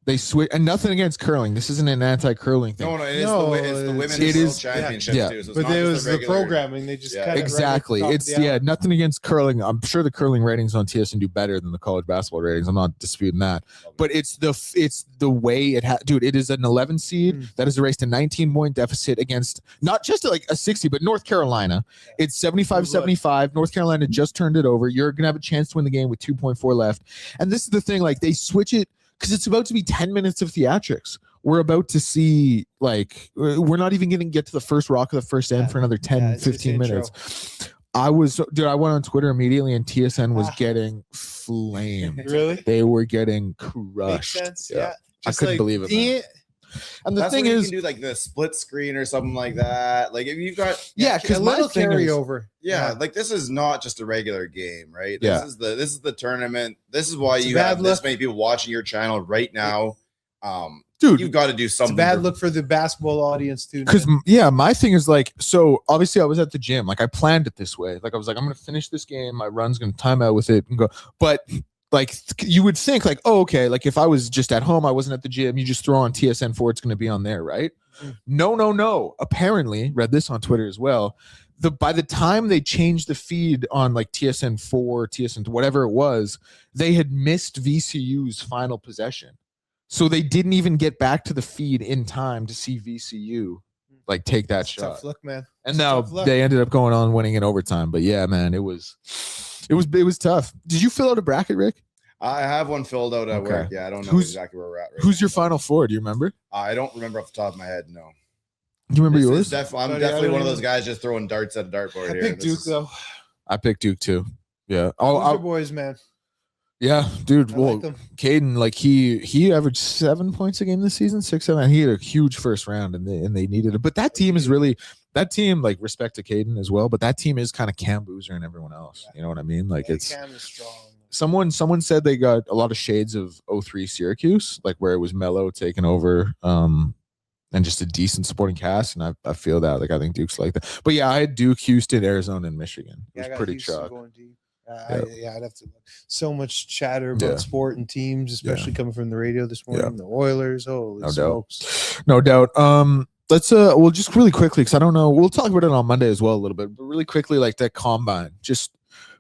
They switch, and nothing against curling. This isn't an anti-curling thing. No, it is No, it's the women's it is- world championship yeah. too. So it's But not there just was the regular- programming. They just Yeah. cut it right at the Exactly. top of It's the hour. nothing against curling. I'm sure the curling ratings on TSN do better than the college basketball ratings. I'm not disputing that. But it's the way it dude, it is an 11 seed Mm. that has erased a 19-point deficit against not just like a 60, but North Carolina. It's 75-75. North Carolina just turned it over. You're gonna have a chance to win the game with 2.4 left. And this is the thing, like they switch it because it's about to be 10 minutes of theatrics. We're about to see, like, we're not even going to get to the first rock of the first end for another 10, Yeah, it's 15 intro. minutes. I went on Twitter immediately and TSN was getting flamed. Really? They were getting Makes crushed. sense. Yeah. Yeah. I couldn't believe it, man. Yeah. And the That's thing where you is, can do like the split screen or something like that. Like if you've got yeah, A because my little thing is, carryover. yeah, like this is not just a regular game, right? Yeah. This is the tournament. This is why It's a you bad have this look. many people watching your channel right now. dude, You've got to do It's a something. bad look for the basketball audience too. because man. yeah, my thing is like, so obviously I was at the gym, like I planned it this way. Like I was like, I'm gonna finish this game, my run's gonna time out with it and go. But like you would think like, oh, okay, like if I was just at home, I wasn't at the gym, you just throw on TSN 4, it's going to be on there, right? No. Apparently, read this on Twitter as well. By the time they changed the feed on like TSN 4, TSN whatever it was, they had missed VCU's final possession. So they didn't even get back to the feed in time to see VCU like take that shot. Tough luck, man. And now they ended up going on winning in overtime. But yeah, man, it was tough. Did you fill out a bracket, Rick? I have one filled out at work. Yeah, I don't know exactly where we're at. Who's your final four? Do you remember? I don't remember off the top of my head. No. Do you remember yours? I'm definitely one of those guys just throwing darts at a dartboard here. I picked Duke though. I picked Duke too. Yeah. Those are boys, man. Yeah, dude. Well, like them. Caden, like he averaged 7 points a game this season, 6, 7. He had a huge first round, and they needed it. But that team is really like respect to Caden as well. But that team is kind of Cam Boozer and everyone else. You know what I mean? Like it's Cam is strong. Someone said they got a lot of shades of 03 Syracuse, like where it was Mello taking over, and just a decent supporting cast. And I feel that. Like I think Duke's like that. But yeah, I had Duke, Houston, Arizona, and Michigan. It was pretty chalk. I'd have to. So much chatter about sport and teams, especially coming from the radio this morning. The Oilers, holy smokes. No doubt. Let's we'll just really quickly, because I don't know. We'll talk about it on Monday as well a little bit, but really quickly, like that combine. Just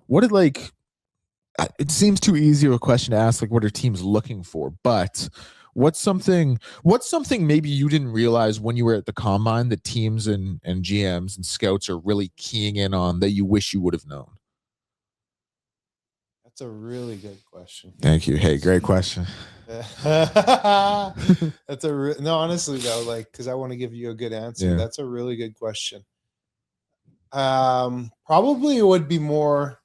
what did like? It seems too easy of a question to ask. Like, what are teams looking for? But what's something maybe you didn't realize when you were at the combine that teams and GMs and scouts are really keying in on that you wish you would have known? That's a really good question. Thank you. Hey, great question. That's no, honestly though, like, because I want to give you a good answer. That's a really good question. Probably it would be more.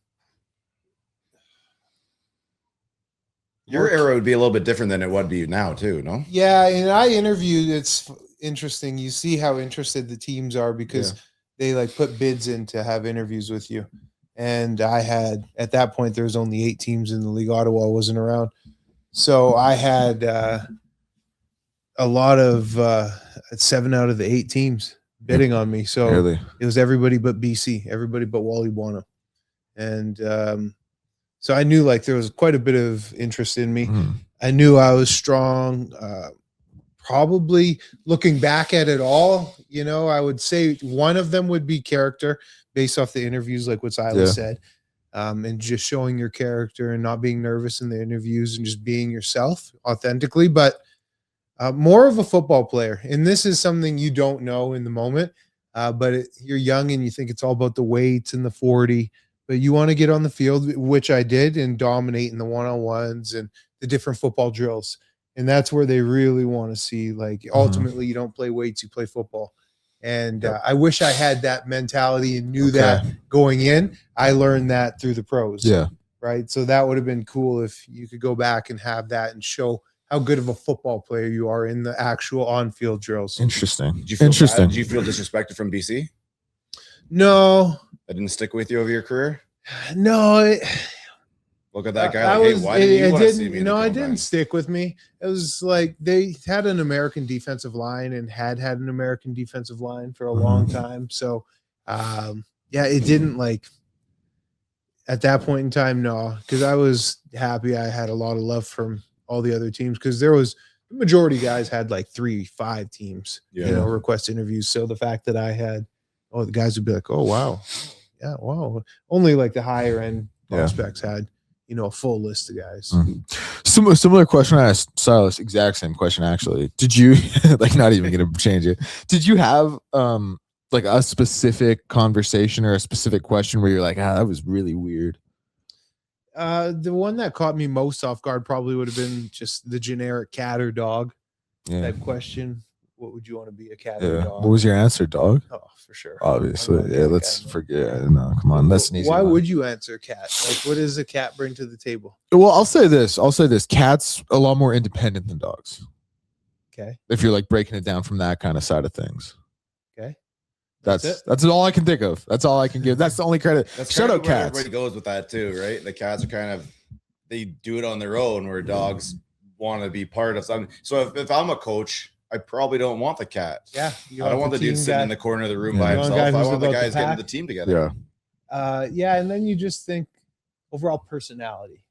Your era would be a little bit different than it would be now too, no? Yeah, and I interviewed. It's interesting. You see how interested the teams are because they like put bids in to have interviews with you. And I had, at that point, there was only 8 teams in the league. Ottawa wasn't around. So I had a lot of 7 out of the 8 teams bidding on me. So it was everybody but BC, everybody but Wally Buono. And so I knew like there was quite a bit of interest in me. I knew I was strong. Probably looking back at it all, you know, I would say one of them would be character based off the interviews, like what Silas said, and just showing your character and not being nervous in the interviews and just being yourself authentically, but more of a football player. And this is something you don't know in the moment, but you're young and you think it's all about the weights and the 40, but you want to get on the field, which I did, and dominate in the one-on-ones and the different football drills. And that's where they really want to see, like, ultimately you don't play weights, you play football. And I wish I had that mentality and knew that going in. I learned that through the pros. Yeah. Right. So that would have been cool if you could go back and have that and show how good of a football player you are in the actual on-field drills. Interesting. Did you feel bad? Did you feel disrespected from BC? No. That didn't stick with you over your career? No. Look at that guy. Like, hey, why didn't you want to see me? No, it didn't stick with me. It was like they had an American defensive line and had an American defensive line for a long time. So, it didn't like at that point in time. No, because I was happy. I had a lot of love from all the other teams because there was the majority of guys had like 3-5 teams, request interviews. So the fact that I had, the guys would be like, oh, wow. Yeah, wow. Only like the higher end prospects had, a full list of guys. Similar question I asked Silas, exact same question actually. Did you like not even gonna change it? Did you have like a specific conversation or a specific question where you're like, that was really weird? The one that caught me most off guard probably would have been just the generic cat or dog type question. What would you want to be, a cat or a dog? What was your answer, dog? Oh, for sure. Obviously. Let's forget. No, come on. That's an easy one. Would you answer cat? Like, what does a cat bring to the table? Well, I'll say this. Cats a lot more independent than dogs. Okay. If you're like breaking it down from that kind of side of things. Okay. That's all I can think of. That's all I can give. That's the only credit. Shout out cats. Everybody goes with that too, right? The cats are kind of, they do it on their own, where dogs want to be part of something. So if I'm a coach, I probably don't want the cat. Yeah. I don't want the dude sitting in the corner of the room by himself. I want the guys getting the team together. And then you just think overall personality.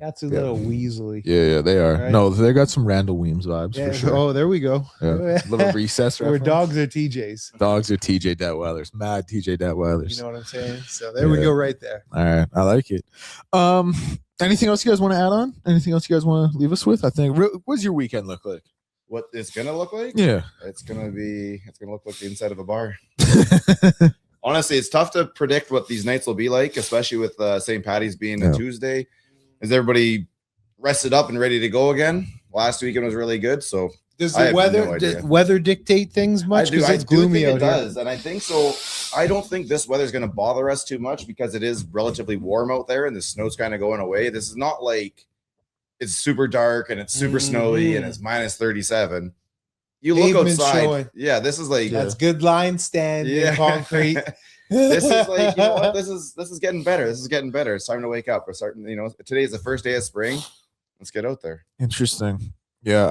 Cat's a little weaselly. Yeah, they are. Right. No, they got some Randall Weems vibes Yeah. for sure. Oh, there we go. Yeah. Little recess Or reference. dogs or TJs. Dogs are TJ Detweilers. Mad TJ Detweilers. You know what I'm saying? So there we go right there. All right. I like it. Anything else you guys want to add on? Anything else you guys want to leave us with? I think. What's your weekend look like? What it's gonna look like? Yeah. It's gonna look like the inside of a bar. Honestly, it's tough to predict what these nights will be like, especially with St. Patty's being a Tuesday. Is everybody rested up and ready to go again? Last weekend was really good. So Does the weather dictate things much? Because it's gloomy out it does, and I think so. I don't think this weather is going to bother us too much because it is relatively warm out there, and the snow's kind of going away. This is not like it's super dark and it's super snowy and it's minus 37. You look outside. Showing. Yeah, this is like that's good line stand in concrete. This is like, you know what? This is getting better. This is getting better. It's time to wake up. We're starting, today is the first day of spring. Let's get out there. Interesting. Yeah,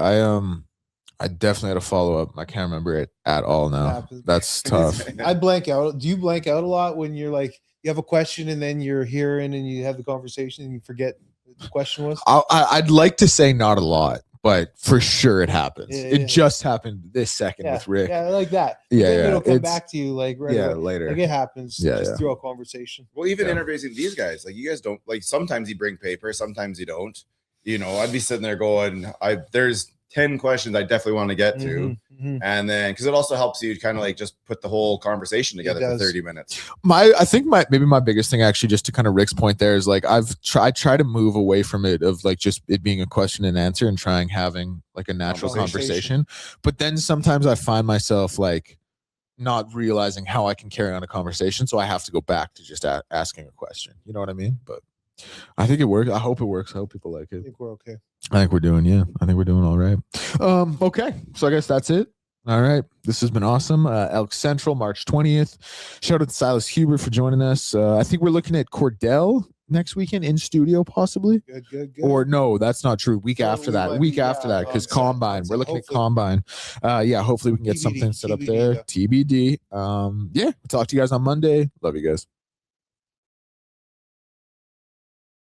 I definitely had a follow up. I can't remember it at all now. That's tough. I blank out. Do you blank out a lot when you're like you have a question and then you're hearing and you have the conversation and you forget what the question was? I'd like to say not a lot, but for sure it happens. Yeah. It just happened this second with Rick. Yeah, like that. Yeah, then it'll come back to you like right away. Later. Like it happens. Just through a conversation. Well, even interviewing these guys, like you guys don't like. Sometimes you bring paper, sometimes you don't. I'd be sitting there going, there's 10 questions I definitely want to get to. And then because it also helps you kind of like just put the whole conversation together for 30 minutes. I think maybe my biggest thing actually, just to kind of Rick's point there, is like I try to move away from it of like just it being a question and answer and having like a natural conversation. But then sometimes I find myself like not realizing how I can carry on a conversation, so I have to go back to just asking a question. You know what I mean? But I think it works. I hope it works. I hope people like it. I think we're okay. I think we're doing all right. Okay. So I guess that's it. All right. This has been awesome. Elks Central, March 20th. Shout out to Silas Hubert for joining us. I think we're looking at Cordell next weekend in studio, possibly. Good. Or no, that's not true. Week after that, because Combine. We're looking at Combine. Hopefully we can get something set up there. TBD. We'll talk to you guys on Monday. Love you guys.